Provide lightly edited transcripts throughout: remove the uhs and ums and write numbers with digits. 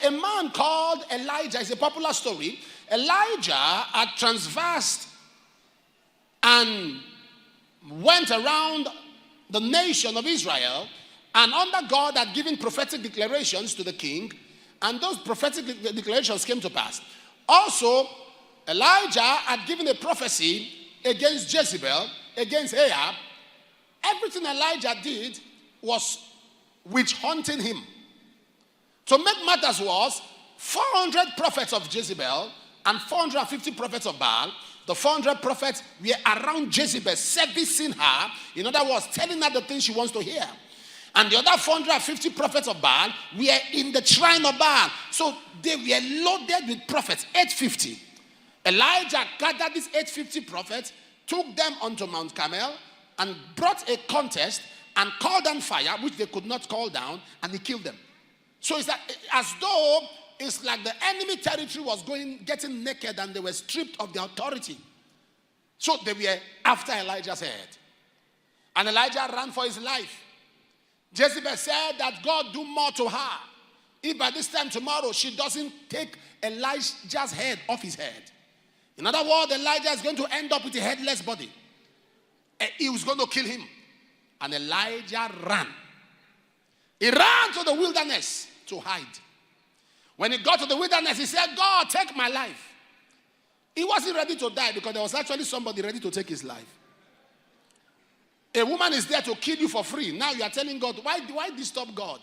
a man called Elijah, it's a popular story. Elijah had transversed and went around the nation of Israel, and under God had given prophetic declarations to the king, and those prophetic declarations came to pass. Also, Elijah had given a prophecy against Jezebel, against Ahab. Everything Elijah did was witch hunting him. To make matters worse, 400 prophets of Jezebel and 450 prophets of Baal. The 400 prophets were around Jezebel, servicing her. In other words, telling her the things she wants to hear. And the other 450 prophets of Baal were in the shrine of Baal. So they were loaded with prophets, 850. Elijah gathered these 850 prophets, took them onto Mount Carmel, and brought a contest and called down fire, which they could not call down, and he killed them. So it's like, as though it's like the enemy territory was getting naked, and they were stripped of their authority. So they were after Elijah's head. And Elijah ran for his life. Jezebel said that God do more to her if by this time tomorrow she doesn't take Elijah's head off his head. In other words, Elijah is going to end up with a headless body. He was going to kill him. And Elijah ran. He ran to the wilderness to hide. When he got to the wilderness, he said, God, take my life. He wasn't ready to die because there was actually somebody ready to take his life. A woman is there to kill you for free. Now you are telling God, why disturb God?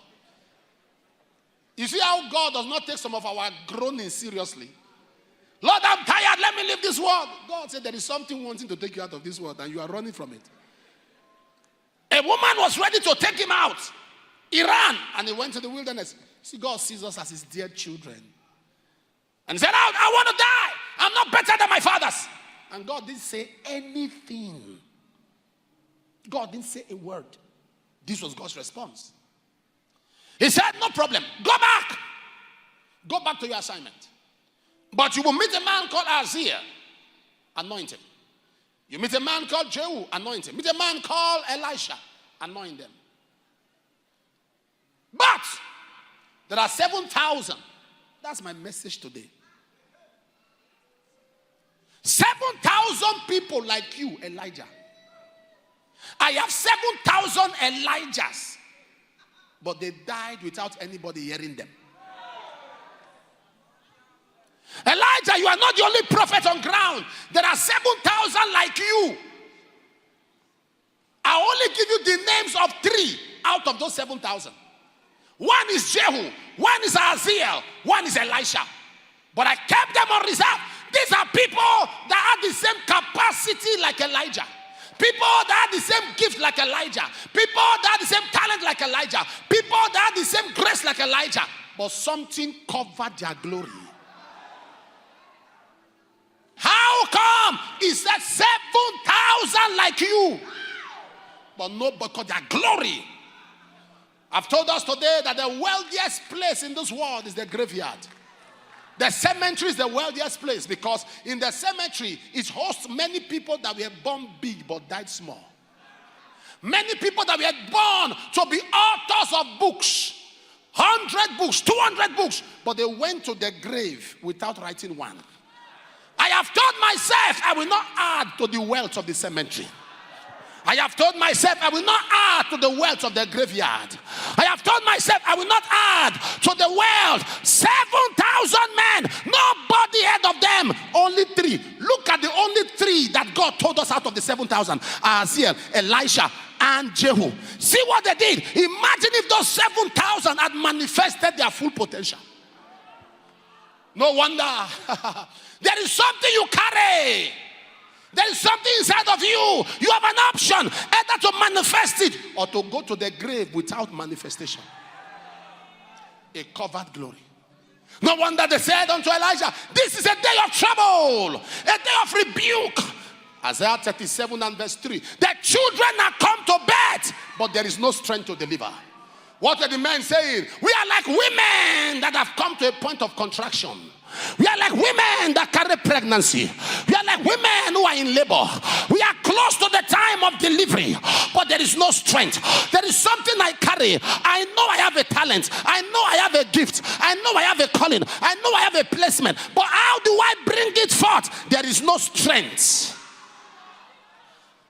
You see how God does not take some of our groaning seriously. Lord, I'm tired. Let me leave this world. God said there is something wanting to take you out of this world, and you are running from it. A woman was ready to take him out. He ran and he went to the wilderness. See, God sees us as his dear children. And he said, I want to die. I'm not better than my fathers. And God didn't say anything. God didn't say a word. This was God's response. He said, no problem. Go back. Go back to your assignment. But you will meet a man called Ahaziah, anoint him. You meet a man called Jehu, anoint him. Meet a man called Elisha, anoint them. But there are 7,000. That's my message today. 7,000 people like you, Elijah. I have 7,000 Elijahs, but they died without anybody hearing them. Elijah, you are not the only prophet on ground. There are 7,000 like you. I only give you the names of 3 out of those 7,000. One is Jehu, one is Ahaziah, one is Elisha. But I kept them on reserve. These are people that have the same capacity like Elijah. People that have the same gift like Elijah. People that have the same talent like Elijah. People that have the same grace like Elijah. But something covered their glory. How come? He said 7,000 like you. But no, because their glory. I've told us today that the wealthiest place in this world is the graveyard. The cemetery is the wealthiest place because in the cemetery, it hosts many people that were born big but died small. Many people that were born to be authors of books. 100 books, 200 books. But they went to the grave without writing one. I have told myself I will not add to the wealth of the cemetery. I have told myself I will not add to the wealth of the graveyard. I have told myself I will not add to the wealth. 7,000 men, nobody heard of them. Only 3. Look at the only 3 that God told us out of the 7,000. Ahaziah, Elisha, and Jehu. See what they did. Imagine if those 7,000 had manifested their full potential. No wonder. There is something you carry. There is something inside of you. You have an option either to manifest it or to go to the grave without manifestation. A covered glory. No wonder they said unto Elijah, this is a day of trouble, a day of rebuke. Isaiah 37 and verse 3. The children are come to bed, but there is no strength to deliver. What are the men saying? We are like women that have come to a point of contraction. We are like women that carry pregnancy. We are like women who are in labor. We are close to the time of delivery, but there is no strength. There is something I carry. I know I have a talent. I know I have a gift. I know I have a calling. I know I have a placement. But how do I bring it forth? There is no strength.